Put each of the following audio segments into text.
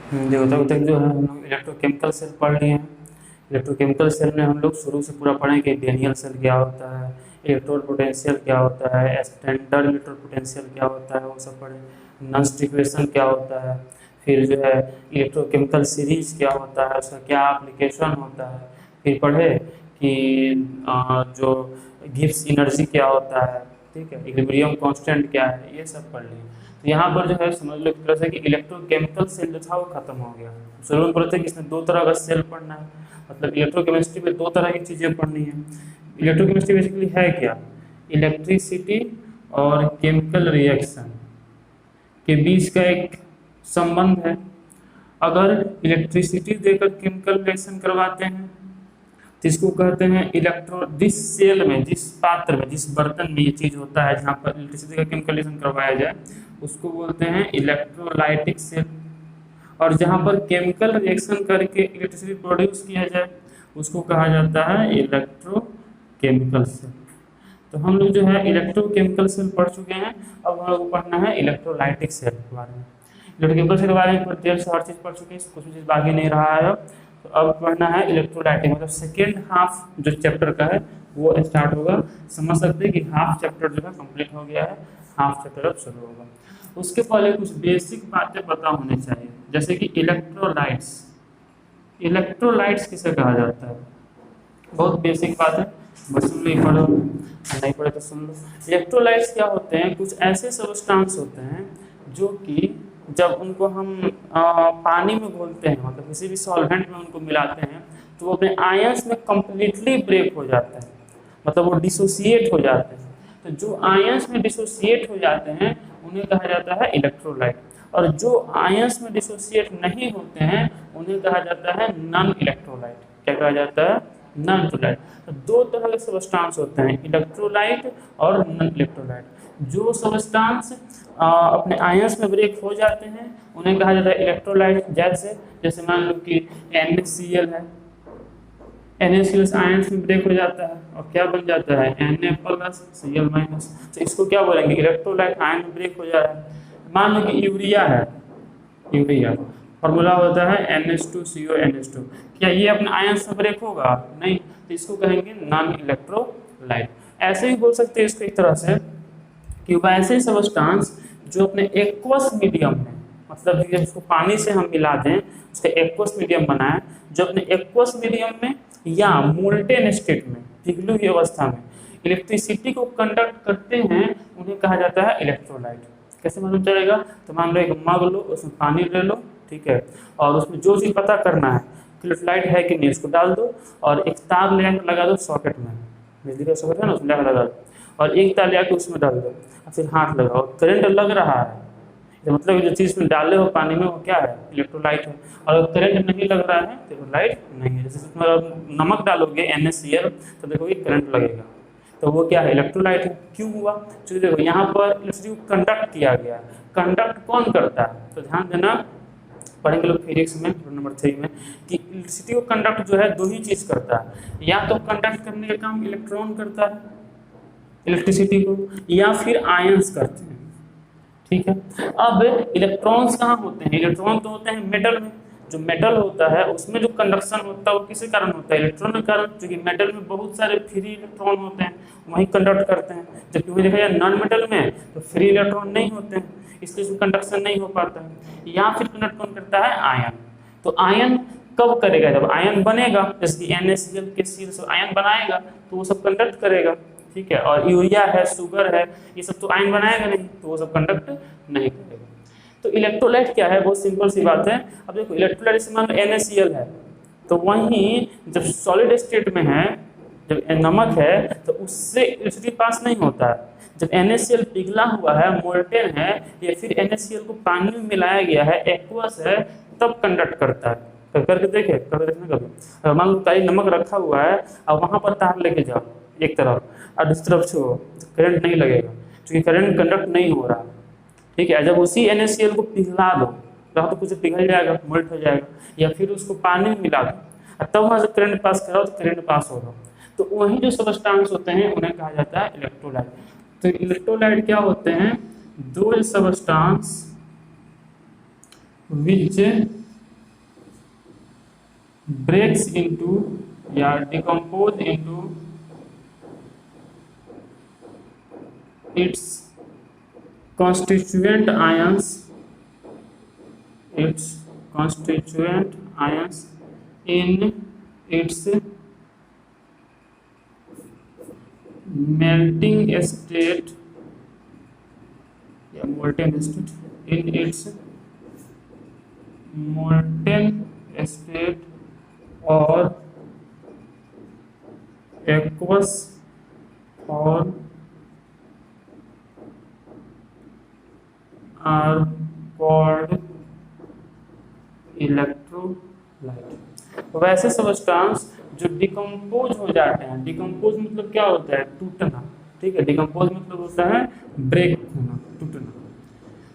देखो तब तक जो है हम लोग इलेक्ट्रोकेमिकल सेल पढ़ लिए हैं। इलेक्ट्रोकेमिकल सेल में हम लोग शुरू से पूरा पढ़े कि डेनियल सेल क्या होता है, इलेक्ट्रोड पोटेंशियल क्या होता है, स्टैंडर्ड इलेक्ट्रोड पोटेंशियल क्या होता है, वो सब पढ़े। नॉइस डिफ्यूजन क्या होता है, फिर जो है इलेक्ट्रोकेमिकल सीरीज क्या होता है, उसका क्या एप्लीकेशन होता है। फिर पढ़े कि जो गिब्स एनर्जी क्या होता है, ठीक है, इक्विलिब्रियम कांस्टेंट क्या है, ये सब पढ़ लिए। तो यहाँ पर जो है समझ लो एक तरह से कि इलेक्ट्रोकेमिकल सेल जो था वो खत्म हो गया। शुरू में बोलते थे कि इसमें दो तरह का सेल पढ़ना है, मतलब इलेक्ट्रोकेमिस्ट्री में दो तरह की चीज़ें पढ़नी है। इलेक्ट्रोकेमिस्ट्री बेसिकली है क्या, इलेक्ट्रिसिटी और केमिकल रिएक्शन के बीच का एक संबंध है। अगर इलेक्ट्रिसिटी देकर केमिकल रिएक्शन करवाते हैं तो इसको कहते हैं इलेक्ट्रो, जिस सेल में, जिस पात्र में, जिस बर्तन में ये चीज होता है जहाँ पर इलेक्ट्रिसिटी का केमिकल रिएक्शन करवाया जाए उसको बोलते हैं इलेक्ट्रोलाइटिक सेल। और जहाँ पर केमिकल रिएक्शन करके इलेक्ट्रिसिटी प्रोड्यूस किया जाए उसको कहा जाता है इलेक्ट्रोकेमिकल सेल। तो हम लोग जो है इलेक्ट्रोकेमिकल सेल पढ़ चुके हैं। अब हम लोग को पढ़ना है इलेक्ट्रोलाइटिक सेल के बारे में। इलेक्ट्रोकेमिकल सेल के बारे में डिटेल से हर चीज़ पढ़ चुके हैं, कुछ भी चीज़ बाकी नहीं रहा है। तो अब पढ़ना है इलेक्ट्रोलाइटिक, मतलब सेकेंड हाफ जो चैप्टर का है वो स्टार्ट होगा। समझ सकते हैं कि हाफ चैप्टर जो है कंप्लीट हो गया है, हाफ चैप्टर अब शुरू होगा। उसके पहले कुछ बेसिक बातें पता होनी चाहिए, जैसे कि इलेक्ट्रोलाइट्स। इलेक्ट्रोलाइट्स किसे कहा जाता है, बहुत बेसिक बात है, बस सुन नहीं पढ़ो, नहीं पढ़े तो सुन लो। इलेक्ट्रोलाइट्स क्या होते हैं, कुछ ऐसे सब्सटेंस होते हैं जो कि जब उनको हम पानी में घोलते हैं, मतलब किसी भी सॉल्वेंट में उनको मिलाते हैं तो वो अपने आयंस में कंप्लीटली ब्रेक हो जाते हैं, मतलब वो डिसोसिएट हो जाते हैं। तो जो आयंस में डिसोसिएट हो जाते हैं उन्हें कहा जाता है इलेक्ट्रोलाइट, और जो आयंस में डिसोसिएट नहीं होते हैं उन्हें कहा जाता है नॉन इलेक्ट्रोलाइट। क्या कहा जाता है, नॉन इलेक्ट्रोलाइट। तो दो तरह के सब्सटेंस होते हैं, इलेक्ट्रोलाइट और नॉन इलेक्ट्रोलाइट। जो सब्सटेंस अपने आयंस में ब्रेक हो जाते हैं उन्हें कहा जाता है इलेक्ट्रोलाइट। जैसे जैसे मान लो कि NaCl है, NaCl आयंस में ब्रेक हो जाता है और क्या बन जाता है Na+Cl-। तो इसको क्या बोलेंगे, इलेक्ट्रोलाइट, आयन में ब्रेक हो जा रहा है। मान लो कि यूरिया है, यूरिया फॉर्मूला होता है NH2CO NH2, क्या ये अपने आयंस में ब्रेक होगा, नहीं, तो इसको कहेंगे नॉन इलेक्ट्रोलाइट। ऐसे ही बोल सकते हैं इसको एक तरह से कि वैसे सब्सटेंस जो अपने एक्वस मीडियम में, मतलब जब उसको पानी से हम मिला दें उसका एक्वस मीडियम बनाए, जो अपने एक्वस मीडियम में या मोल्टेन स्टेट में, पिघली हुई अवस्था में इलेक्ट्रिसिटी को कंडक्ट करते हैं उन्हें कहा जाता है इलेक्ट्रोलाइट। कैसे मालूम चलेगा, तो मान लो एक मग लो, उसमें पानी ले लो, ठीक है, और उसमें जो चीज़ पता करना है कि इलेक्ट्रोलाइट है कि नहीं उसको डाल दो, और एक तार ले लगा दो सॉकेट में, बिजली का सॉकेट है ना, उसमें लगा दो, और एक तार ले आके उसमें डाल दो, फिर हाथ लगाओ, करंट लग रहा है, तो मतलब जो चीज़ में डाले हो पानी में वो क्या है, इलेक्ट्रोलाइट है। और अगर करंट नहीं लग रहा है तो इलेक्ट्रोलाइट नहीं है। जैसे उसमें नमक डालोगे NaCl तो देखोगे करंट लगेगा, तो वो क्या है, इलेक्ट्रोलाइट है। क्यों हुआ, क्योंकि देखो यहाँ पर इलेक्ट्रिसिटी को कंडक्ट किया गया है। कंडक्ट कौन करता है, तो ध्यान देना, पढ़ेंगे लोग फिजिक्स में नंबर 3 में कि इलेक्ट्रिसिटी को कंडक्ट जो है दो ही चीज़ करता है, या तो कंडक्ट करने का काम इलेक्ट्रॉन करता है इलेक्ट्रिसिटी को, या फिर आयंस करते हैं, ठीक है। अब इलेक्ट्रॉन्स कहाँ होते हैं, इलेक्ट्रॉन तो होते हैं मेटल में। जो मेटल होता है उसमें जो कंडक्शन होता है वो किसके कारण होता है, इलेक्ट्रॉन के कारण, क्योंकि मेटल में बहुत सारे फ्री इलेक्ट्रॉन होते हैं, वही कंडक्ट करते हैं। जबकि वही देखा जाए नॉन मेटल में तो फ्री इलेक्ट्रॉन नहीं होते हैं, इसलिए उसमें कंडक्शन नहीं हो पाता है। या फिर कंडक्ट कौन करता है, आयन। तो आयन कब करेगा, जब आयन बनेगा, जैसे कि NaCl के Cl से आयन बनाएगा तो वो सब कंडक्ट करेगा, ठीक है। और यूरिया है, शुगर है, ये सब तो आयन बनाएगा नहीं, तो वो सब कंडक्ट नहीं करेगा। तो इलेक्ट्रोलाइट क्या है, बहुत सिंपल सी बात है। अब देखो इलेक्ट्रोलाइट से मान लो NaCl है, तो वहीं जब सॉलिड स्टेट में है, जब नमक है, तो उससे इलेक्ट्रिसिटी पास नहीं होता है। जब NaCl पिघला हुआ है, मोल्टेन है, या फिर NaCl को पानी में मिलाया गया है, एक्वस है, तब कंडक्ट करता है। तो करके देखे, कर देखना कभी। मान लो कहीं नमक रखा हुआ है और वहां पर तार लेके जाओ एक तरफ और दूसरी तरफ से हो, करंट नहीं लगेगा, क्योंकि करंट कंडक्ट नहीं हो रहा, ठीक है। जब उसी NaCl को पिघला दो तो कुछ पिघल जाएगा, मोल्ट हो जाएगा, या फिर उसको पानी में मिला दो तब वहां से करंट पास कराओ तो करंट पास होगा। तो वही जो सब्सटेंस होते हैं उन्हें कहा जाता है इलेक्ट्रोलाइट। तो इलेक्ट्रोलाइट क्या होते हैं, दो सब्सटेंस विच breaks into या decompose into its constituent ions in its melting state या molten state in its molten state or aqueous form are called electrolyte. वैसे सब्सटेंस जो डिकम्पोज हो जाते हैं, डिकम्पोज मतलब क्या होता है, टूटना, ठीक है, डिकम्पोज मतलब होता है ब्रेक होना, टूटना।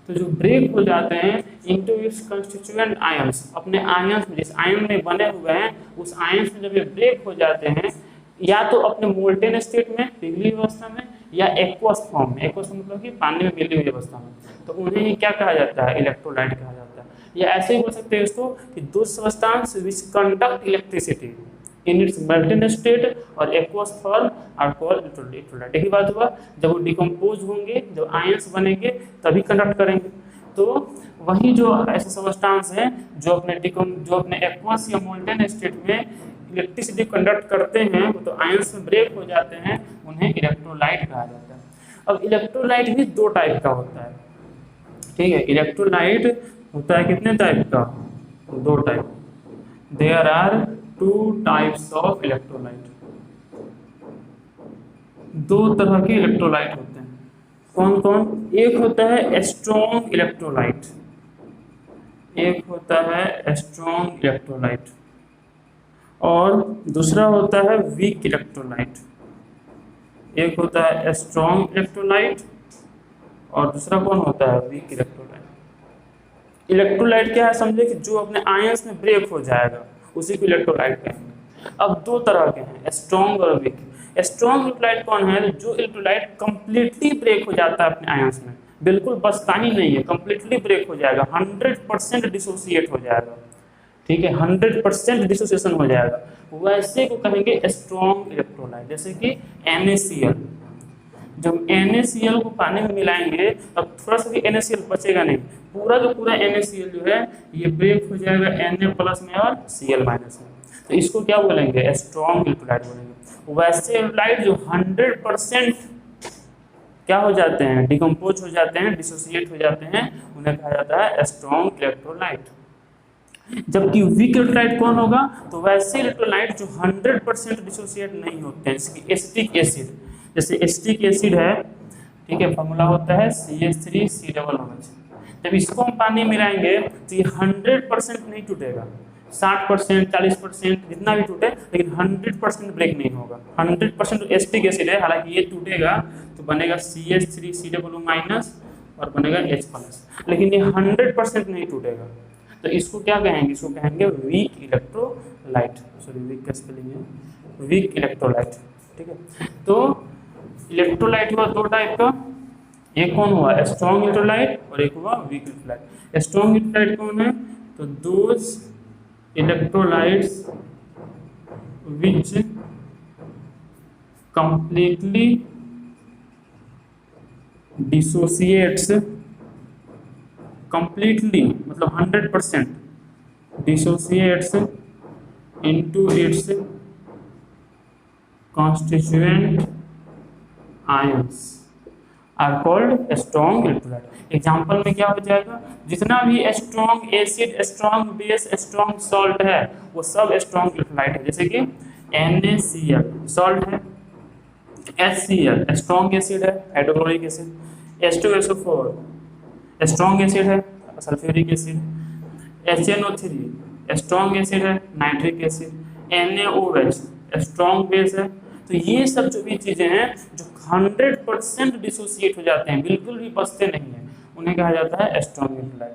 तो जो ब्रेक हो जाते हैं इनटू इट्स कंस्टिट्यूएंट आयंस, अपने आयंस में, जिस आयन में बने हुए हैं उस आयंस में जब ये ब्रेक हो जाते हैं, या तो अपने मोल्टेन स्टेट में, पिघली अवस्था में, या एक्वस फॉर्म में, एक्वस मतलब कि पानी में मिली हुई अवस्था में, तो उन्हें ही क्या कहा जाता है, इलेक्ट्रोलाइट कहा जाता है। या ऐसे ही बोल सकते हैं इसको कि दो substance which conduct electricity in its molten state और aqueous form are called electrolyte. यही बात हुआ, जब वो डिकम्पोज होंगे, जब आयंस बनेंगे तभी कंडक्ट करेंगे। तो वही जो ऐसे सब्सटेंस हैं जो अपने एक्वस या मोल्टेन स्टेट में इलेक्ट्रिसिटी कंडक्ट करते हैं, तो आयंस में ब्रेक हो जाते हैं, उन्हें इलेक्ट्रोलाइट कहा जाता है। अब इलेक्ट्रोलाइट भी दो टाइप का होता है, ठीक है, इलेक्ट्रोलाइट होता है कितने टाइप का, दो type. There are two types of electrolyte, दो तरह के इलेक्ट्रोलाइट होते हैं। कौन कौन? एक होता है स्ट्रॉन्ग इलेक्ट्रोलाइट, एक होता है स्ट्रॉन्ग इलेक्ट्रोलाइट, और दूसरा होता है वीक इलेक्ट्रोलाइट। एक होता है स्ट्रॉन्ग इलेक्ट्रोलाइट और दूसरा कौन होता है, वीक इलेक्ट्रोलाइट। इलेक्ट्रोलाइट क्या है, समझे कि जो अपने आयंस में ब्रेक हो जाएगा उसी को इलेक्ट्रोलाइट कहेंगे। अब दो तरह के हैं, स्ट्रॉन्ग और वीक। स्ट्रॉन्ग इलेक्ट्रोलाइट कौन है, जो इलेक्ट्रोलाइट कंप्लीटली ब्रेक हो जाता है अपने आयंस में, बिल्कुल बचता ही नहीं है, कंप्लीटली ब्रेक हो जाएगा, 100% डिसोसिएट हो जाएगा, ठीक है, 100% डिसोसिएशन हो जाएगा, वैसे को कहेंगे स्ट्रॉन्ग इलेक्ट्रोलाइट। जैसे कि NaCl, जब NaCl को पानी में मिलाएंगे अब थोड़ा सा भी NaCl बचेगा नहीं, पूरा जो पूरा NaCl जो है ये ब्रेक हो जाएगा Na+ में और Cl- में, तो इसको क्या बोलेंगे, स्ट्रॉन्ग इलेक्ट्रोलाइट बोलेंगे। वैसे इलेक्ट्रोलाइट जो 100% क्या हो जाते हैं, डिकम्पोज हो जाते हैं, डिसोसिएट हो जाते हैं, उन्हें कहा जाता है स्ट्रॉन्ग इलेक्ट्रोलाइट। जबकि वीक इलेक्ट्रोलाइट कौन होगा, तो वैसे इलेक्ट्रोलाइट जो 100% डिसोसिएट नहीं होते हैं, जैसे एसिटिक एसिड, जैसे एसिटिक एसिड है, ठीक है, फॉर्मूला होता है CH3COOH। जब इसको हम पानी मिलाएंगे तो ये 100% नहीं टूटेगा, 60%, 40% जितना भी टूटे, लेकिन 100% ब्रेक नहीं होगा। 100% एसिटिक एसिड है, हालांकि ये टूटेगा तो बनेगा CH3COO- और बनेगा H+, लेकिन ये 100% नहीं टूटेगा, तो इसको क्या कहेंगे, इसको कहेंगे वीक इलेक्ट्रोलाइट। सॉरी, वीक का स्पेलिंग है वीक इलेक्ट्रोलाइट, ठीक है। तो इलेक्ट्रोलाइट हुआ दो टाइप का, एक कौन हुआ, स्ट्रॉन्ग इलेक्ट्रोलाइट, और एक हुआ वीक इलेक्ट्रोलाइट। स्ट्रॉन्ग इलेक्ट्रोलाइट कौन है, तो those electrolytes which completely dissociates, completely मतलब 100% dissociates into its constituent ions are called strong electrolyte. Example में क्या हो जाएगा, जितना भी strong acid, strong base, strong salt है वो सब स्ट्रॉन्ग इलेक्ट्रोलाइट है। जैसे कि NaCl सॉल्ट है, HCl स्ट्रॉन्ग एसिड है, hydrochloric acid, H2SO4 strong acid है, sulphuric acid, HNO3 strong acid है, nitric acid, NaOH strong base है। तो ये सब जो भी चीजें हैं जो 100% डिसोसिएट हो जाते हैं, बिल्कुल भी बचते नहीं है, उन्हें कहा जाता है स्ट्रॉन्ग इलेक्ट्रोलाइट।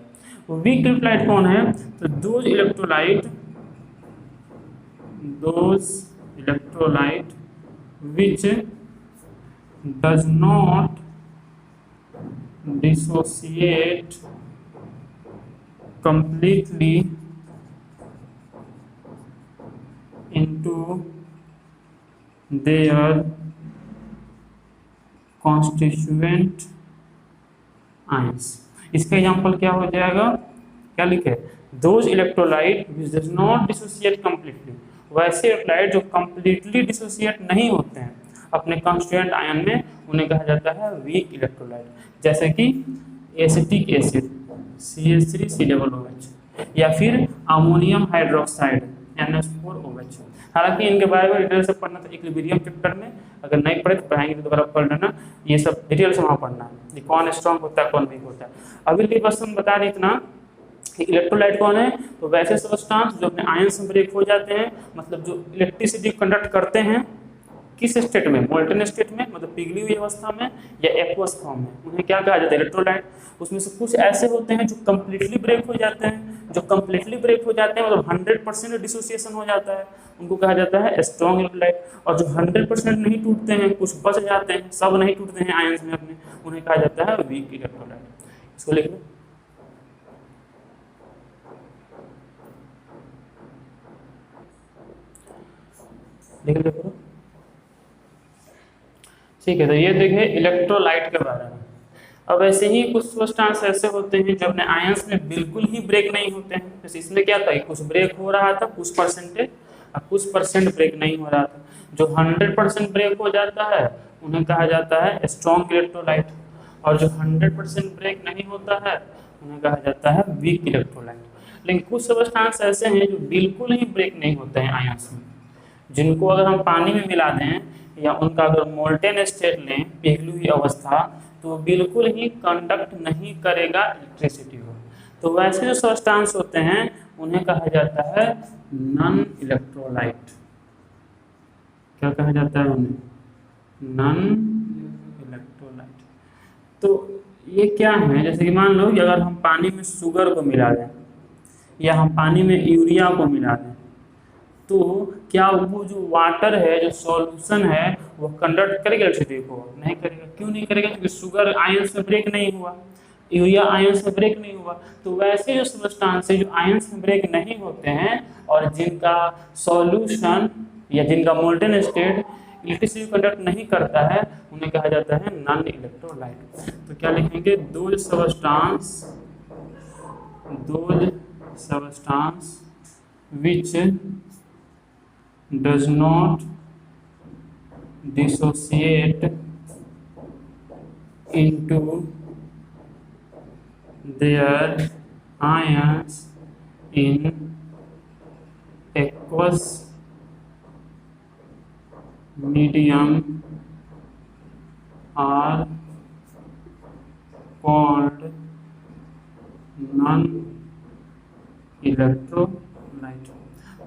वीक इलेक्ट्रोलाइट कौन है, तो those electrolyte which does not dissociate completely into their constituent ions। इसका एग्जाम्पल क्या हो जाएगा, क्या लिखे, those electrolyte which does not dissociate completely, वैसे इलेक्ट्रोलाइट जो कम्प्लीटली डिसोसिएट नहीं होते हैं अपने कॉन्स्टिट्यूएंट आयन में, उन्हें कहा जाता है वीक इलेक्ट्रोलाइट। जैसे कि एसिटिक एसिड CH3COOH, या फिर अमोनियम हाइड्रोक्साइड NH4OH। हालांकि इनके बारे में डिटेल से पढ़ना था इक्विलिब्रियम चैप्टर में, अगर नहीं पढ़े तो पढ़ाएंगे तो दोबारा पढ़ लेना, ये सब डिटेल से वहाँ पढ़ना है, कौन स्ट्रॉन्ग होता है कौन वीक होता है। अभी के बस हम बता रहे इतना कि इलेक्ट्रोलाइट कौन है, तो वैसे सब्सटेंस जो अपने आयन से ब्रेक हो जाते हैं, मतलब जो इलेक्ट्रिसिटी कंडक्ट करते हैं किस स्टेट में, मोल्टन स्टेट में, मतलब पिघली हुई अवस्था में या एक्वस फॉर्म में, उन्हें क्या कहा जाता है, इलेक्ट्रोलाइट। उसमें से कुछ ऐसे होते हैं जो कम्प्लीटली ब्रेक हो जाते हैं, जो कम्प्लीटली ब्रेक हो जाते हैं मतलब 100% डिसोसिएशन हो जाता है, उनको कहा जाता है स्ट्रॉन्ग इलेक्ट्रोलाइट। और जो 100% नहीं टूटते हैं, कुछ बच जाते हैं, सब नहीं टूटते हैं आयंस में अपने, उन्हें कहा जाता है वीक इलेक्ट्रोलाइट। इसको लिख लो। लिख लो। ठीक है, तो ये देखिए इलेक्ट्रोलाइट के बारे में। अब ऐसे ही कुछ सब्सटेंस ऐसे होते हैं जो अपने आयंस में बिल्कुल ही ब्रेक नहीं होते हैं। जैसे इसमें क्या था, कुछ ब्रेक हो रहा था कुछ परसेंटेज, और कुछ परसेंट ब्रेक नहीं हो रहा था। जो 100% ब्रेक हो जाता है उन्हें कहा जाता है स्ट्रॉन्ग इलेक्ट्रोलाइट, और जो 100% ब्रेक नहीं होता है उन्हें कहा जाता है वीक इलेक्ट्रोलाइट। लेकिन कुछ सब्सटेंस ऐसे हैं जो बिल्कुल ही ब्रेक नहीं होते हैं आयंस में, जिनको अगर हम पानी में मिला दें या उनका अगर मोल्टेन स्टेट लें, पिघली हुई अवस्था, तो बिल्कुल ही कंडक्ट नहीं करेगा इलेक्ट्रिसिटी को। तो वैसे जो सब्सटेंस होते हैं उन्हें कहा जाता है नॉन इलेक्ट्रोलाइट। क्या कहा जाता है उन्हें, नॉन इलेक्ट्रोलाइट। तो ये क्या है, जैसे कि मान लो कि अगर हम पानी में शुगर को मिला दें या हम पानी में यूरिया को मिला दें, तो क्या वो जो वाटर है, जो सॉल्यूशन है, वो कंडक्ट करेगा इलेक्ट्रिसिटी को? नहीं करेगा। क्यों नहीं करेगा? क्योंकि शुगर आयन से ब्रेक नहीं हुआ, यूरिया आयन से ब्रेक नहीं हुआ। तो वैसे जो सब्सटेंस है जो आयन से ब्रेक नहीं होते हैं और जिनका सॉल्यूशन या जिनका मोल्टेन स्टेट इलेक्ट्रिसिटी कंडक्ट नहीं करता है, उन्हें कहा जाता है नॉन इलेक्ट्रोलाइट। तो क्या लिखेंगे, those substance which does not dissociate into their ions in aqueous medium are called non-electrolyte।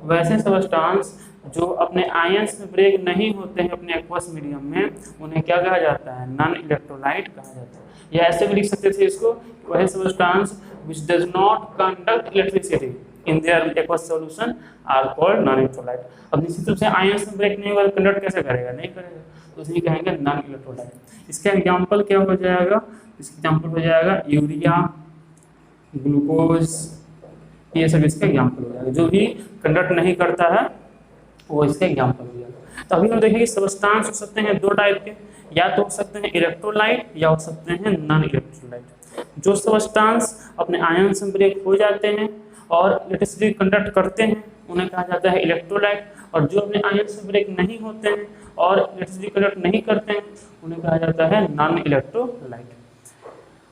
वैसे सब्सटेंस जो अपने आयंस में ब्रेक नहीं होते हैं अपने एक्वस मीडियम में, उन्हें क्या कहा जाता है, नॉन इलेक्ट्रोलाइट कहा जाता है। या ऐसे भी लिख सकते थे इसको, वह substance which does not conduct electricity in their aqueous solution are called non electrolyte. अब निश्चित रूप से आयंस में ब्रेक नहीं होगा, कंडक्ट कैसे करेगा, नहीं करेगा, तो उसे कहेंगे नॉन इलेक्ट्रोलाइट। इसका एग्जाम्पल क्या हो जाएगा, इसका एग्जाम्पल हो जाएगा यूरिया, ग्लूकोज, ये सब इसका एग्जाम्पल हो जाएगा। जो भी कंडक्ट नहीं करता है वो इसका एग्जाम्पल हो जाएगा। तो अभी हम देखेंगे सब्सटेंस हो सकते हैं दो टाइप के, या तो हो सकते हैं इलेक्ट्रोलाइट या हो सकते हैं नॉन इलेक्ट्रोलाइट। जो सब्सटेंस अपने आयन से ब्रेक हो जाते हैं और इलेक्ट्रिसिटी कंडक्ट करते हैं उन्हें कहा जाता है इलेक्ट्रोलाइट, और जो अपने आयन से ब्रेक नहीं होते हैं और इलेक्ट्रिसिटी कंडक्ट नहीं करते हैं उन्हें कहा जाता है नॉन इलेक्ट्रोलाइट।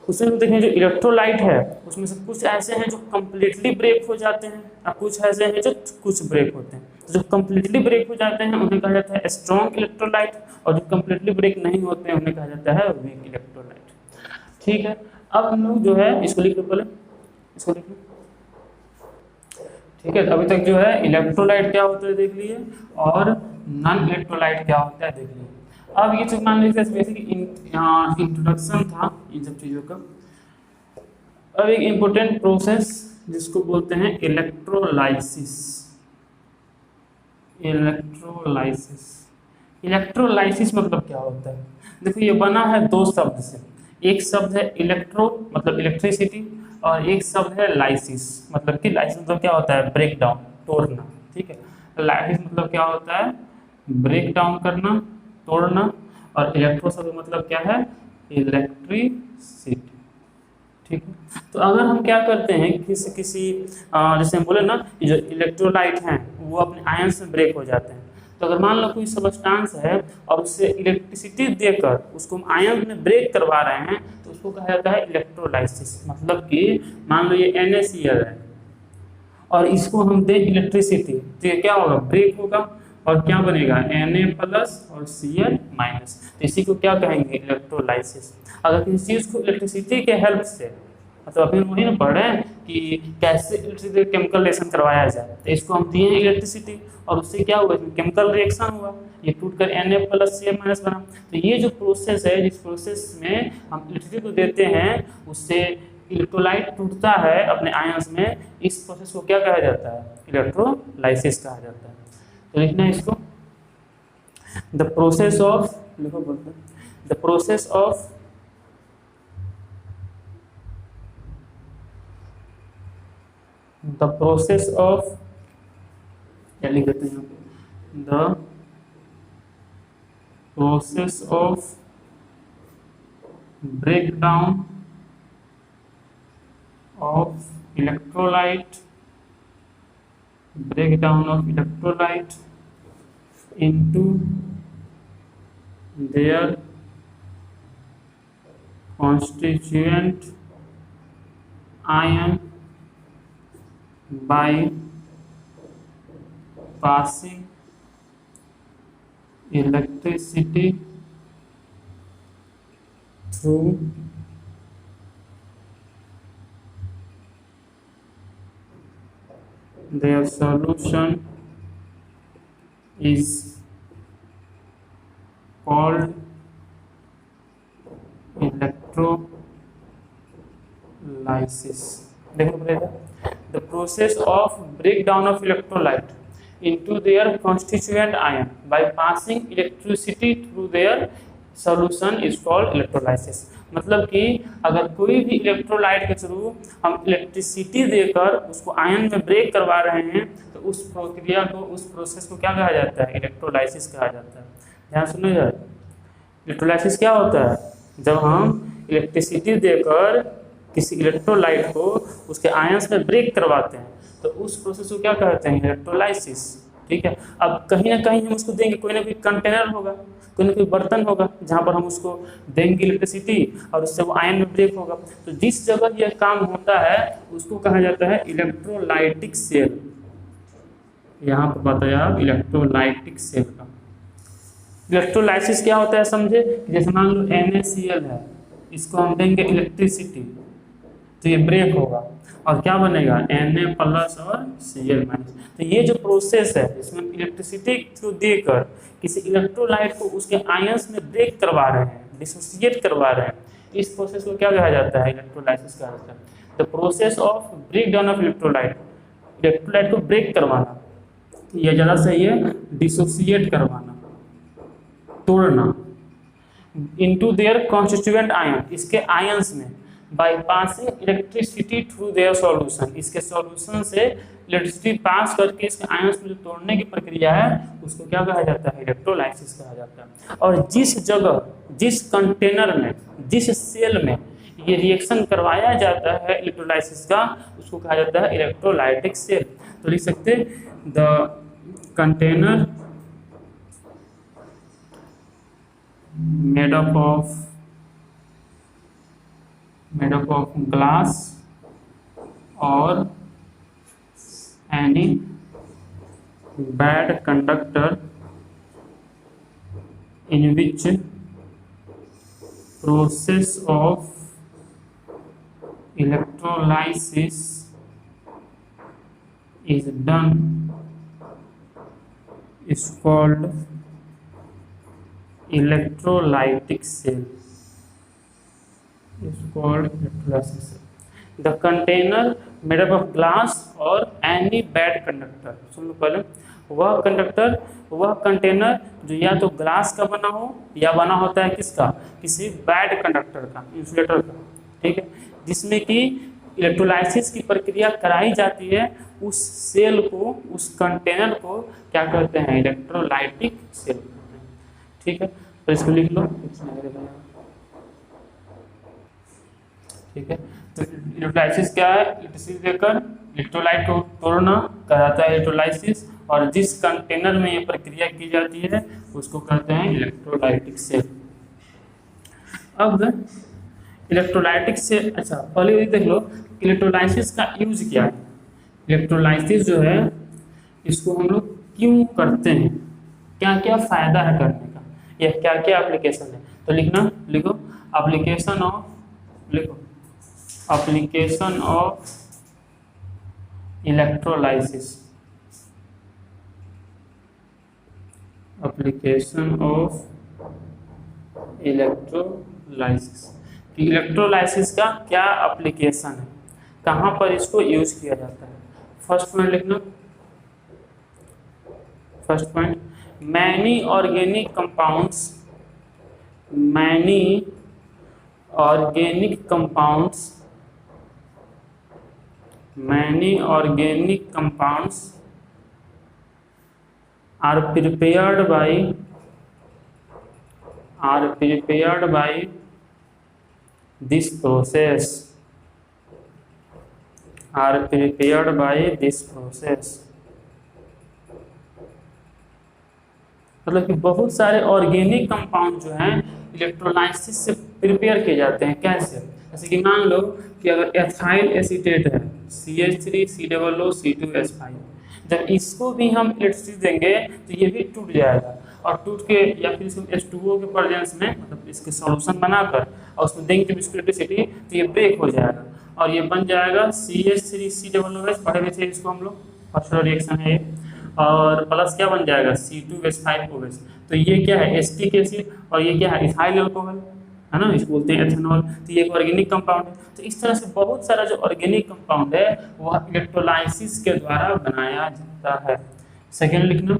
उसमें देखें जो इलेक्ट्रोलाइट है उसमें से कुछ ऐसे हैं जो कम्प्लीटली ब्रेक हो जाते हैं और कुछ ऐसे हैं जो कुछ ब्रेक होते हैं। जो कम्प्लीटली ब्रेक हो जाते हैं उन्हें कहा जाता है स्ट्रॉन्ग इलेक्ट्रोलाइट, और जो कम्प्लीटली ब्रेक नहीं होते हैं उन्हें कहा जाता है वीक इलेक्ट्रोलाइट। ठीक है, अब हम लोग जो है इसको लिख लो, पहले इसको लिख लो। ठीक है, तो अभी तक जो है इलेक्ट्रोलाइट क्या होता है देख लिए, और नॉन इलेक्ट्रोलाइट क्या होता है देख लिए। अब ये चीज मान लीजिए बेसिक इंट्रोडक्शन था इन सब चीज़ों का। अब एक इम्पोर्टेंट प्रोसेस जिसको बोलते हैं इलेक्ट्रोलाइसिस। इलेक्ट्रोलाइसिस मतलब क्या होता है, देखो ये बना है दो शब्द से। एक शब्द है इलेक्ट्रो मतलब इलेक्ट्रिसिटी, और एक शब्द है लाइसिस मतलब कि लाइसिस मतलब क्या होता है, ब्रेक डाउन, तोड़ना। ठीक है, लाइसिस मतलब क्या होता है, ब्रेक डाउन करना, तोड़ना, और इलेक्ट्रो शब्द मतलब क्या है, इलेक्ट्रिसिटी। ठीक है, तो अगर हम क्या करते हैं किसी किसी जैसे हम बोले ना कि जो इलेक्ट्रोलाइट हैं वो अपने आयंस में ब्रेक हो जाते हैं, तो अगर मान लो कोई सबस्टांस है और उससे इलेक्ट्रिसिटी देकर उसको हम आयन में ब्रेक करवा रहे हैं तो उसको कहा जाता है इलेक्ट्रोलाइसिस। मतलब कि मान लो ये NaCl है और इसको हम दें इलेक्ट्रिसिटी तो ये क्या होगा, ब्रेक होगा, और क्या बनेगा, Na+ और Cl-। तो इसी को क्या कहेंगे, इलेक्ट्रोलाइसिस। अगर किसी चीज़ को इलेक्ट्रिसिटी के हेल्प से, मतलब अभी वही ना पढ़ रहे हैं कि कैसे इलेक्ट्रिसिटी केमिकल रिएक्शन करवाया जाए, तो इसको हम दिए इलेक्ट्रिसिटी और उससे क्या हुआ, केमिकल रिएक्शन हुआ, ये टूटकर Na+Cl- बना। तो ये जो प्रोसेस है, जिस प्रोसेस में हम इलेक्ट्रिसिटी को देते हैं उससे इलेक्ट्रोलाइट टूटता है अपने आयंस में, इस प्रोसेस को क्या कहा जाता है, इलेक्ट्रोलाइसिस कहा जाता है। तो लिखना है इसको, द प्रोसेस ऑफ, लिखो बोलते हैं, द प्रोसेस ऑफ क्या लिख देते हैं, the process of breakdown of electrolyte into their constituent ion by passing electricity through their solution is called electrolysis। देखो पड़ेगा, the process of breakdown of electrolyte into their constituent ion by passing electricity through their solution is called electrolysis। मतलब कि अगर कोई भी electrolyte के through हम electricity देकर उसको आयन में ब्रेक करवा रहे हैं तो उस प्रक्रिया को, उस प्रोसेस को क्या कहा जाता है, इलेक्ट्रोलाइसिस कहा जाता है। ध्यान सुनिएगा, इलेक्ट्रोलाइसिस क्या होता है, जब हम इलेक्ट्रिसिटी देकर किसी इलेक्ट्रोलाइट को उसके आयंस में ब्रेक करवाते हैं तो उस प्रोसेस को क्या कहते हैं, इलेक्ट्रोलाइसिस। ठीक है, अब कहीं ना कहीं हम उसको देंगे, कोई ना कोई कंटेनर होगा, कोई ना कोई बर्तन होगा जहाँ पर हम उसको देंगे इलेक्ट्रिसिटी और उससे वो आयन में ब्रेक होगा। तो जिस जगह यह काम होता है उसको कहा जाता है इलेक्ट्रोलाइटिक सेल। यहाँ पर बताया आप इलेक्ट्रोलाइटिक सेल का। इलेक्ट्रोलाइसिस क्या होता है समझे, जैसे मान लो NaCl है, इसको हम देंगे इलेक्ट्रिसिटी तो ये ब्रेक होगा और क्या बनेगा, Na+ और Cl-। तो ये जो प्रोसेस है इसमें इलेक्ट्रिसिटी थ्रू देकर किसी इलेक्ट्रोलाइट को उसके आयंस में ब्रेक करवा रहे हैं, डिसोसिएट करवा रहे हैं, इस प्रोसेस को क्या कहा जाता है, इलेक्ट्रोलाइसिस कहा जाता है। The process of break down of electrolyte, electrolyte को ब्रेक करवाना, यह ज़्यादा सही है, डिसोसिएट करवाना, तोड़ना, इनटू देयर कॉन्स्टिट्यूएंट आयन, इसके आयंस में, by passing electricity through their solution, इसके सॉल्यूशन से इलेक्ट्रिसिटी पास करके इसके आयंस में जो तोड़ने की प्रक्रिया है उसको क्या कहा जाता है, इलेक्ट्रोलाइसिस कहा जाता है। और जिस जगह, जिस कंटेनर में, जिस सेल में ये रिएक्शन करवाया जाता है इलेक्ट्रोलाइसिस का, उसको कहा जाता है इलेक्ट्रोलाइटिक सेल। तो लिख सकते the container made up of glass or any bad conductor in which process of electrolysis is done is called electrolytic cell, is called electrolytic cell। The container made up of glass or any bad conductor, सुन लो पहले, वह conductor, वह container जो या तो glass का बना हो या बना होता है किसका, किसी बैड कंडक्टर का, इंसुलेटर का। ठीक है, जिसमें कि इलेक्ट्रोलाइसिस की प्रक्रिया कराई जाती है उस सेल को, उस कंटेनर को क्या कहते हैं, इलेक्ट्रोलाइटिक सेल कहते हैं। ठीक है, तो इसको लिख लो। ठीक है, तो इलेक्ट्रोलाइसिस क्या है, इलेक्ट्रिसिटी देकर इलेक्ट्रोलाइट को तोड़ना कहलाता है इलेक्ट्रोलाइसिस, और जिस कंटेनर में ये प्रक्रिया की जाती है उसको कहते हैं इलेक्ट्रोलाइटिक सेल। अब इलेक्ट्रोलाइटिक से, अच्छा पहले ये देख लो इलेक्ट्रोलाइसिस का यूज क्या है। इलेक्ट्रोलाइसिस जो है इसको हम लोग क्यों करते हैं, क्या क्या फायदा है करने का, या क्या क्या एप्लीकेशन है। तो लिखना, लिखो एप्लीकेशन ऑफ, लिखो application of electrolysis, application of electrolysis. कि इलेक्ट्रोलाइसिस का क्या एप्लीकेशन है, कहाँ पर इसको यूज किया जाता है। फर्स्ट पॉइंट लिखना, first point, many organic compounds, many organic compounds, many organic compounds are prepared by this process, are prepared by this process। मतलब कि बहुत सारे ऑर्गेनिक कंपाउंड जो हैं इलेक्ट्रोलाइसिस से प्रिपेयर किए जाते हैं। कैसे, जैसे कि मान लो कि अगर एथाइल एसीटेट है CH3COO-C2H5, जब इसको भी हम इलेक्ट्रिसिटी देंगे तो ये भी टूट जाएगा, और टूट के या फिर इसको H2O के प्रेजेंस में, मतलब इसके सॉल्यूशन बनाकर और उसमें देंगे जब इसको इलेक्ट्रिसिटी तो ये ब्रेक हो जाएगा और ये बन जाएगा CH3COOH, पढ़े हुए थे इसको हम लोग, फर्स्ट रिएक्शन है ये, और प्लस क्या बन जाएगा C2H5OH। तो ये क्या है, एसिटिक एसिड, और ये क्या है, इथाइल अल्कोहल है ना, इसको बोलते हैं एथेनॉल। तो ये एक ऑर्गेनिक कंपाउंड है। तो इस तरह से बहुत सारा जो ऑर्गेनिक कंपाउंड है वह इलेक्ट्रोलाइसिस के द्वारा बनाया जाता है। सेकेंड लिखना,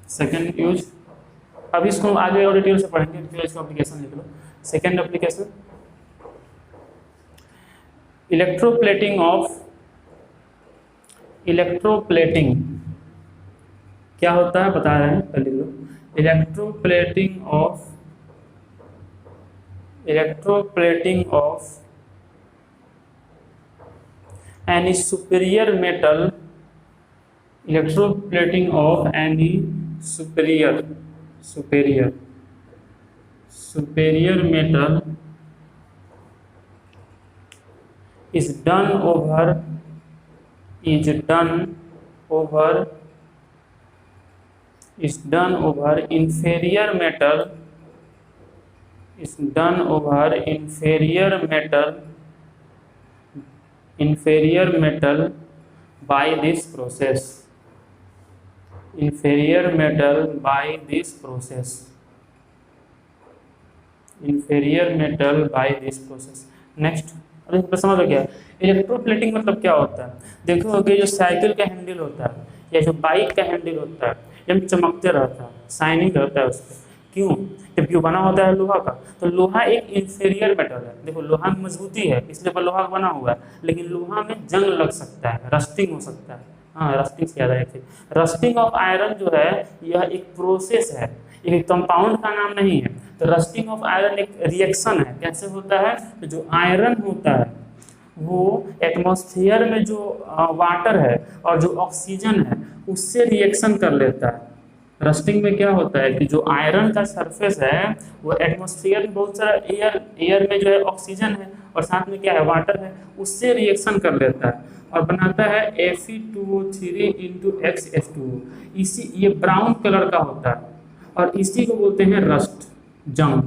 सेकेंड यूज, अब इसको आगे और डिटेल से पढ़ेंगे, तो इसका एप्लीकेशन लिख लो। Second application, electroplating of, electroplating क्या होता है बता रहे हैं, पहले लो। Electroplating of, electroplating of any superior metal, electroplating of any superior metal is done over inferior metal, is done over inferior metal by this process, inferior metal by this process, inferior metal by this process। Next, अब इसको समझ लो क्या है electroplating, मतलब क्या होता है। देखो कि जो साइकिल का हैंडल होता है या जो बाइक का हैंडल होता है जब चमकते रहता है, शाइनिंग रहता है उस पर, क्यों, जब क्यों बना होता है लोहा का, तो लोहा एक इंफीरियर मेटल है। देखो लोहा में मजबूती है इसलिए पर लोहा बना हुआ है, लेकिन लोहा में जंग लग सकता है, रस्टिंग हो सकता है। हाँ, रस्टिंग से याद आया थी, रस्टिंग ऑफ आयरन जो है यह एक प्रोसेस है, एक कंपाउंड का नाम नहीं है। तो रस्टिंग ऑफ आयरन एक रिएक्शन है। कैसे होता है, तो जो आयरन होता है वो एटमॉस्फेयर में जो वाटर है और जो ऑक्सीजन है उससे रिएक्शन कर लेता है। रस्टिंग में क्या होता है कि जो आयरन का सरफेस है वो एटमॉस्फेयर में बहुत सारा एयर में जो है ऑक्सीजन है और साथ में क्या है, वाटर है, उससे रिएक्शन कर लेता है और बनाता है Fe2O3 into XH2O। इसी, ये ब्राउन कलर का होता है और इसी को बोलते हैं रस्ट, जंग।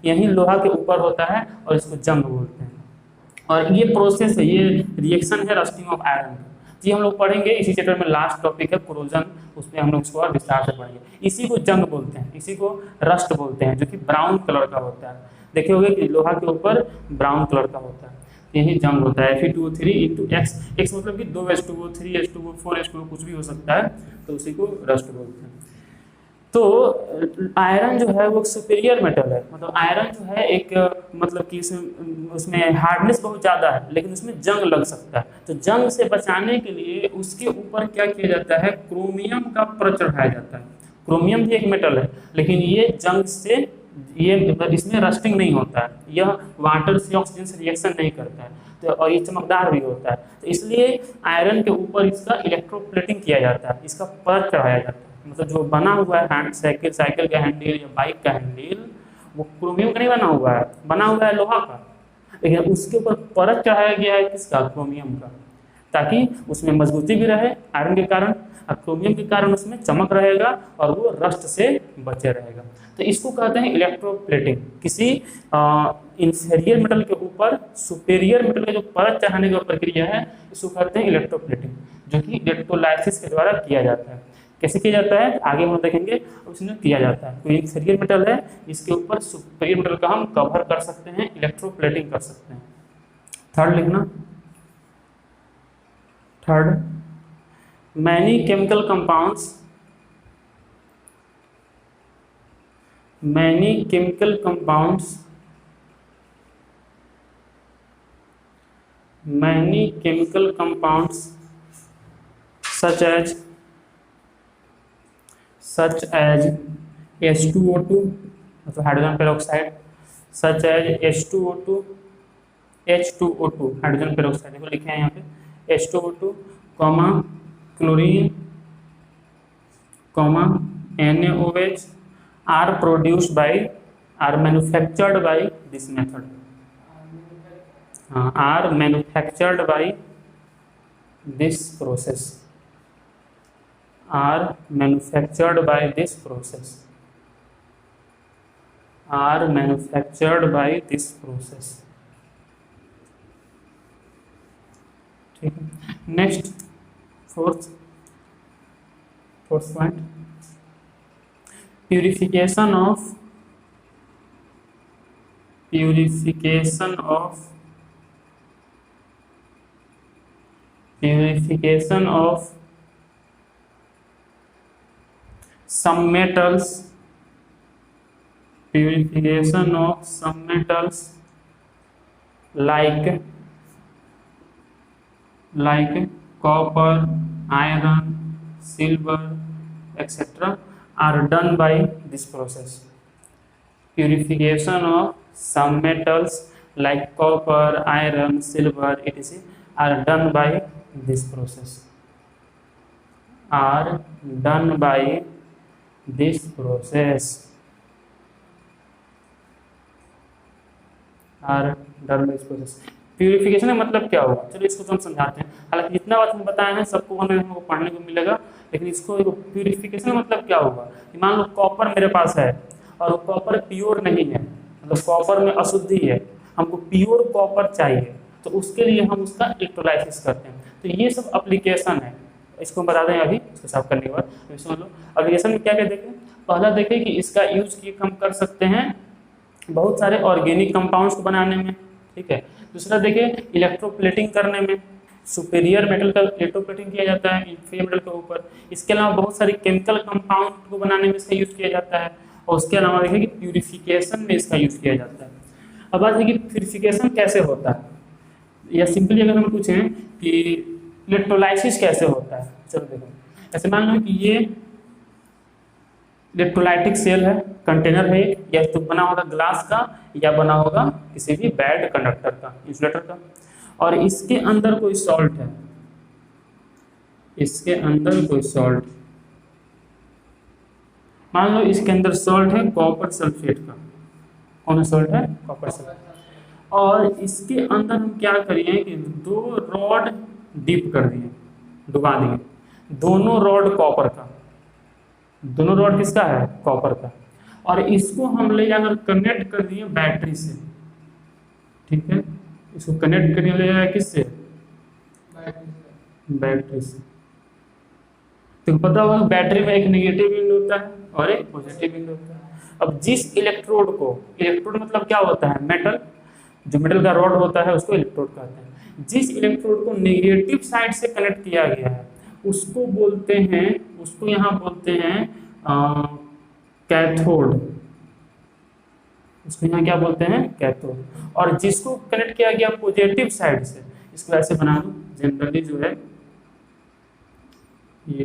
यही लोहा के ऊपर होता है और इसको जंग बोलते हैं। और ये प्रोसेस है, ये रिएक्शन है रस्टिंग ऑफ आयरन। ये हम लोग पढ़ेंगे इसी चैप्टर में, लास्ट टॉपिक है कोरोजन, उसमें हम लोग इसको और विस्तार से पढ़ेंगे। इसी को जंग बोलते हैं, इसी को रस्ट बोलते हैं, जो कि ब्राउन कलर का होता है। देखे होंगे कि लोहा के ऊपर ब्राउन कलर का होता है, यही जंग होता है। Fe2O3 into X, X मतलब कि 2H2O, 3H2O, 4H2O कुछ भी हो सकता है, तो उसी को रस्ट बोलते हैं। तो आयरन जो है वो सुपीरियर मेटल है, मतलब आयरन जो है एक मतलब कि उसमें हार्डनेस बहुत ज़्यादा है, लेकिन उसमें जंग लग सकता है। तो जंग से बचाने के लिए उसके ऊपर क्या किया जाता है, क्रोमियम का परत चढ़ाया जाता है। क्रोमियम भी एक मेटल है, लेकिन ये जंग से ये मतलब इसमें रस्टिंग नहीं होता है, यह वाटर से ऑक्सीजन से रिएक्शन नहीं करता है, तो और ये चमकदार भी होता है। तो इसलिए आयरन के ऊपर इसका इलेक्ट्रोप्लेटिंग किया जाता है, इसका परत चढ़ाया जाता है। मतलब जो बना हुआ है हैंड साइकिल का हैंडल या बाइक का हैंडल, वो क्रोमियम का नहीं बना हुआ है, बना हुआ है लोहा का, लेकिन उसके ऊपर परत चढ़ाया गया है किसका, क्रोमियम का, ताकि उसमें मजबूती भी रहे आयरन के कारण, और क्रोमियम के कारण उसमें चमक रहेगा और वो रस्ट से बचे रहेगा। तो इसको कहते हैं इलेक्ट्रोप्लेटिंग। किसी इंफीरियर मेटल के ऊपर सुपेरियर मेटल का जो परत चढ़ाने की प्रक्रिया है, इसको कहते हैं इलेक्ट्रोप्लेटिंग, जो कि इलेक्ट्रोलाइसिस के द्वारा किया जाता है। कैसे किया जाता है आगे हम देखेंगे, उसमें किया जाता है। कोई इंफीरियर मेटल है, इसके ऊपर सुपेरियर मेटल का हम कवर कर सकते हैं, इलेक्ट्रोप्लेटिंग कर सकते हैं। थर्ड लिखना, third, many chemical compounds, many chemical compounds, many chemical compounds such as H2O2 मतलब hydrogen peroxide, such as H2O2 hydrogen peroxide, देखो लिखे हैं यहाँ पे H2O2, comma chlorine, comma NaOH are manufactured by this method, are manufactured by this process, are manufactured by this process, are manufactured by this process। ठीक है, next fourth point, purification of some metals, like copper, iron, silver, etc. are done by this process. Purification of some metals like copper, iron, silver, etc. are done by this process, are done by this process, are done by this process। Purification का मतलब क्या होगा, चलो इसको तो हम समझाते हैं। हालांकि जितना बात हम बताए हैं सबको हमको पढ़ने को मिलेगा, लेकिन इसको प्यूरिफिकेशन का मतलब क्या होगा, मान लो कॉपर मेरे पास है और वो कॉपर प्योर नहीं है, मतलब कॉपर में अशुद्धि है, हमको प्योर कॉपर चाहिए, तो उसके लिए हम उसका इलेक्ट्रोलाइसिस करते हैं। तो ये सब एप्लीकेशन है, इसको बता दें अभी, इसको साफ करने के बाद समझ लो। एप्लीकेशन में क्या क्या देखें, पहला देखें कि इसका यूज हम कर सकते हैं बहुत सारे ऑर्गेनिक कंपाउंड्स को बनाने में, ठीक है। दूसरा देखें इलेक्ट्रोप्लेटिंग करने में, सुपेरियर मेटल का इलेक्ट्रोप्लेटिंग किया जाता है इंफीरियर मेटल के ऊपर। इसके अलावा बहुत सारे केमिकल कंपाउंड को बनाने में इसका यूज किया जाता है, और उसके अलावा देखें कि प्यूरिफिकेशन में इसका यूज किया जाता है। अब बात है कि प्यूरिफिकेशन कैसे होता है, या सिंपली अगर हम पूछें कि इलेक्ट्रोलाइसिस कैसे होता है, चलो देखो। ऐसे मान लो कि ये इलेक्ट्रोलाइटिक सेल है, कंटेनर है, या तो बना होगा ग्लास का या बना होगा किसी भी बैड कंडक्टर का, इंसुलेटर का, और इसके अंदर कोई सॉल्ट है, इसके अंदर कोई सॉल्ट, मान लो इसके अंदर सॉल्ट है कॉपर सल्फेट का, कौन सा सॉल्ट है, कॉपर सल्फेट, और इसके अंदर हम क्या करिए कि 2 रॉड डीप कर दिए, डुबा दिए, दोनों रॉड कॉपर का, दोनों रॉड किसका है, कॉपर का, और इसको हम ले जाकर कनेक्ट कर दिए बैटरी से, ठीक है। इसको कनेक्ट करने ले जाए किससे, बैटरी से। तो पता होगा बैटरी में एक नेगेटिव विंड होता है और एक पॉजिटिव विंड होता है। अब जिस इलेक्ट्रोड को, इलेक्ट्रोड मतलब क्या होता है, मेटल, जो मेटल का रॉड होता है उसको इलेक्ट्रोड कहते हैं। जिस इलेक्ट्रोड को नेगेटिव साइड से कनेक्ट किया गया है उसको बोलते हैं, उसको यहाँ बोलते हैं कैथोड, उसको यहाँ क्या बोलते हैं, कैथोड। और जिसको कनेक्ट किया गया पॉजिटिव साइड से, इसको ऐसे बना दो, जनरली जो है ये,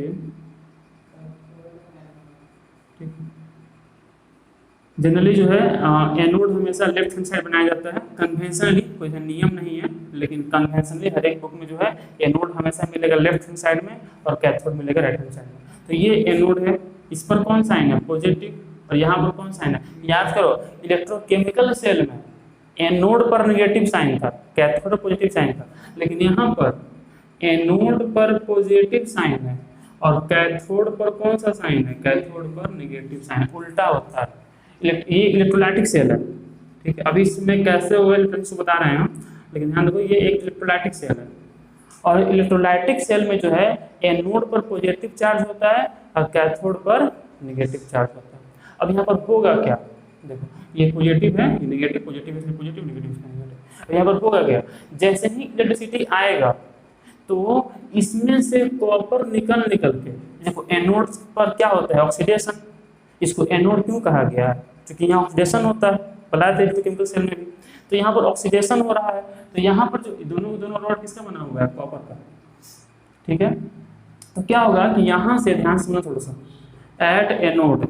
ठीक है, जनरली जो है एनोड हमेशा लेफ्ट हैंड साइड बनाया जाता है, कन्वेंशनली, कोई नियम नहीं है, लेकिन कन्वेंशनली हर एक बुक में जो है एनोड हमेशा मिलेगा लेफ्ट हैंड साइड में और कैथोड मिलेगा राइट हैंड साइड में। तो ये एनोड है, इस पर कौन साइन है, पॉजिटिव, और यहाँ पर कौन साइन है, याद करो इलेक्ट्रोकेमिकल सेल में एनोड पर नेगेटिव साइन था, कैथोड पर पॉजिटिव साइन था, लेकिन यहाँ पर एनोड पर पॉजिटिव साइन है और कैथोड पर कौन सा साइन है, कैथोड पर नेगेटिव साइन, उल्टा होता है। ये इलेक्ट्रोलाइटिक सेल है, ठीक है, अभी इसमें कैसे हुआ इलेक्ट्रॉनिक्स बता रहे हैं हम, लेकिन ध्यान रखो ये एक इलेक्ट्रोलाइटिक सेल है, और इलेक्ट्रोलाइटिक सेल में जो है एनोड पर पॉजिटिव चार्ज होता है और कैथोड पर नेगेटिव चार्ज होता है। अब यहाँ पर होगा क्या, देखो ये पॉजिटिव है, ये नेगेटिव, पॉजिटिव इसमें पॉजिटिव, नेगेटिव इसमें नेगेटिव। अब यहाँ पर होगा क्या, जैसे ही इलेक्ट्रिसिटी आएगा तो इसमें से कॉपर निकल के, देखो एनोड पर क्या होता है, ऑक्सीडेशन, इसको एनोड क्यों कहा गया है, क्योंकि यहाँ ऑक्सीडेशन होता है, बताया था इलेक्ट्रोकेमिकल सेल में भी, तो यहाँ पर ऑक्सीडेशन हो रहा है, तो यहाँ पर जो दोनों रॉड किसका बना हुआ है, कॉपर का, ठीक है। तो क्या होगा कि यहाँ से ध्यान से सुनो थोड़ा सा, एट एनोड,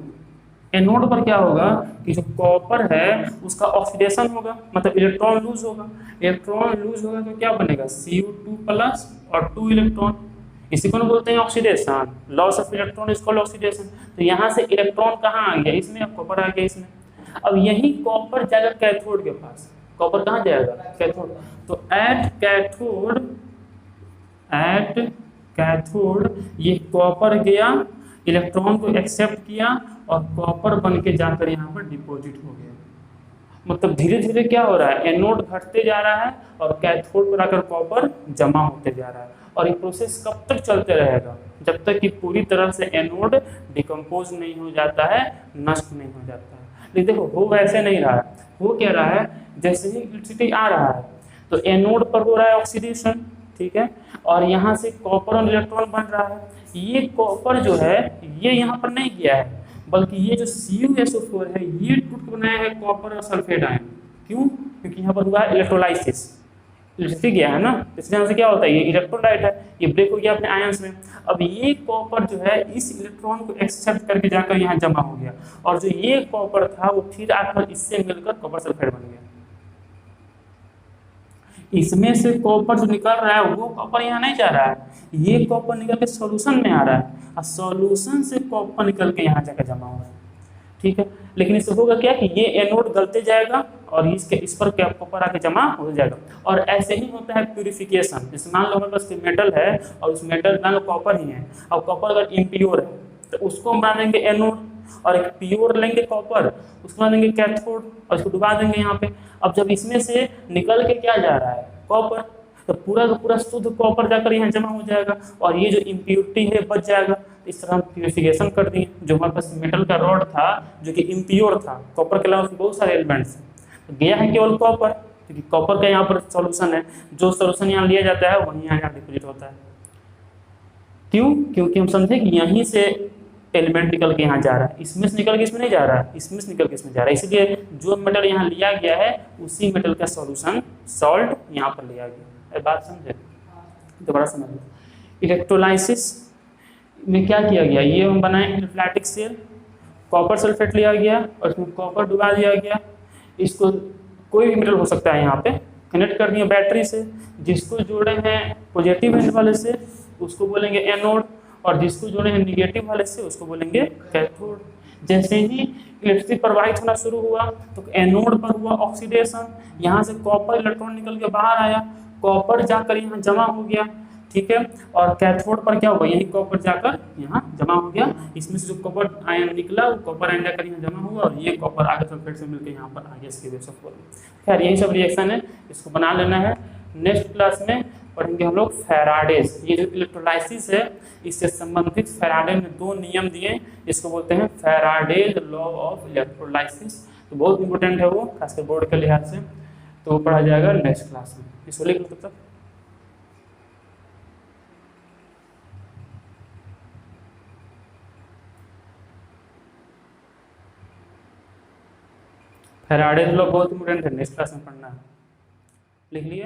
एनोड पर क्या होगा कि जो कॉपर है उसका ऑक्सीडेशन होगा, मतलब इलेक्ट्रॉन लूज होगा, इलेक्ट्रॉन लूज होगा तो क्या बनेगा, Cu2 प्लस और 2 इलेक्ट्रॉन, इसी को बोलते हैं oxidation, loss of electron is called oxidation. तो यहाँ से इलेक्ट्रॉन कहाँ आ गया, इसमें, कॉपर आ गया इसमें। अब यही कॉपर जाएगा कैथोड के पास, कॉपर कहाँ जाएगा, कैथोड। तो एट कैथोड ये कॉपर गया, इलेक्ट्रॉन को एक्सेप्ट किया और कॉपर बन के जाकर यहाँ पर डिपॉजिट हो गया। मतलब धीरे धीरे क्या हो रहा है, एनोड घटते जा रहा है और कैथोड पर आकर कॉपर जमा होते जा रहा है, और ये प्रोसेस कब तक चलते रहेगा, जब तक कि पूरी तरह से एनोड डिकम्पोज नहीं हो जाता है, नष्ट नहीं हो जाता है। लेकिन देखो हो वैसे नहीं रहा है, हो क्या रहा है, जैसे ही इलेक्ट्रिसिटी आ रहा है तो एनोड पर हो रहा है ऑक्सीडेशन, ठीक है, और यहाँ से कॉपर और इलेक्ट्रॉन बन रहा है। ये कॉपर जो है ये यहाँ पर नहीं गया है, बल्कि ये जो CuSO4 है ये टूट के बनाया है कॉपर और सल्फेट आयन। क्यों, क्योंकि यहाँ पर हुआ है इलेक्ट्रोलाइसिस, इलेक्ट्रिसिटी गया है ना, इसलिए यहाँ से क्या होता है, ये इलेक्ट्रोलाइट है, ये ब्रेक हो गया अपने आयंस में। अब ये कॉपर जो है इस इलेक्ट्रॉन को एक्सेप्ट करके जाकर यहाँ जमा हो गया, और जो ये कॉपर था वो फिर आकर इससे मिलकर कॉपर सल्फेट बन गया। इसमें से कॉपर जो निकल रहा है वो कॉपर यहाँ नहीं जा रहा है, ये कॉपर निकल के सॉल्यूशन में आ रहा है, और सॉल्यूशन से कॉपर निकल के यहाँ जाकर जमा हो रहा है, ठीक है। लेकिन इससे होगा क्या कि ये एनोड गलते जाएगा और इस पर क्या कॉपर आके जमा हो जाएगा। और ऐसे ही होता है प्यूरिफिकेशन, जैसे मान लो हमारे पास मेटल है और उस मेटल मान लो कॉपर ही है, और कॉपर अगर इम्प्योर है तो उसको हम बना देंगे एनोड, और एक प्योर लेंगे कॉपर उसको बना देंगे कैथोड और इसको डुबा देंगे यहाँ पे। अब जब इसमें से निकल के क्या जा रहा है, कॉपर, तो पूरा का पूरा शुद्ध कॉपर जाकर यहाँ जमा हो जाएगा और ये जो इम्प्योरिटी है बच जाएगा। इस तरह हम प्यूरिफिकेशन कर दिए। जो हमारे पास मेटल का रॉड था जो कि इम्प्योर था, कॉपर के अलावा बहुत सारे एलिमेंट्स तो गया है केवल कॉपर, क्योंकि कॉपर का यहाँ पर सॉल्यूशन है, जो सॉल्यूशन यहाँ लिया जाता है वहीं यहाँ डिपोजिट होता है। क्यों, क्योंकि हम समझे कि यहीं से एलिमेंट निकल के यहाँ जा रहा है, इसमें से निकल के इसमें नहीं जा रहा है, इसमें से निकल के इसमें जा रहा है, इसलिए जो मेटल यहाँ लिया गया है उसी मेटल का सॉल्यूशन सॉल्ट यहाँ पर लिया गया। बात समझे, दोबारा समझ लो। इलेक्ट्रोलाइसिस में क्या किया गया, ये हम बनाए इलेक्ट्रोलाइटिक सेल, कॉपर सल्फेट लिया गया और इसमें कॉपर डुबा दिया गया। इसको कोई भी मेटल हो सकता है यहाँ पे कनेक्ट कर दिया बैटरी से, जिसको जोड़े हैं पॉजिटिव एंड वाले से उसको बोलेंगे एनोड, और जिसको जोड़े हैं निगेटिव वाले से उसको बोलेंगे कैथोड। जैसे ही इलेक्ट्रिसिटी प्रवाहित होना शुरू हुआ तो एनोड पर हुआ ऑक्सीडेशन, यहाँ से कॉपर इलेक्ट्रॉन निकल के बाहर आया, कॉपर जाकर यहाँ जमा हो गया, ठीक है। और कैथोड पर क्या हुआ, यही कॉपर जाकर यहाँ जमा हो गया, इसमें से जो कॉपर आयन निकला वो कॉपर आयन जाकर यहाँ जमा हुआ और ये कॉपर आगे सल्फेट से मिलकर यहाँ पर आ गया इसके बेस ऑफ। खैर यही सब रिएक्शन है, इसको बना लेना है। नेक्स्ट क्लास में पढ़ेंगे हम लोग फैराडेज। ये जो इलेक्ट्रोलाइसिस है इससे संबंधित फैराडे ने 2 नियम दिए, इसको बोलते हैं फैराडेज लॉ ऑफ इलेक्ट्रोलाइसिस। तो बहुत इंपॉर्टेंट है वो, खासकर बोर्ड के लिहाज से, तो वो पढ़ा जाएगा नेक्स्ट क्लास में। इसको लिख लो तब तक। फेराडे लॉ बहुत इंपॉर्टेंट है, नेक्स्ट क्लास में पढ़ना है, लिख लिए।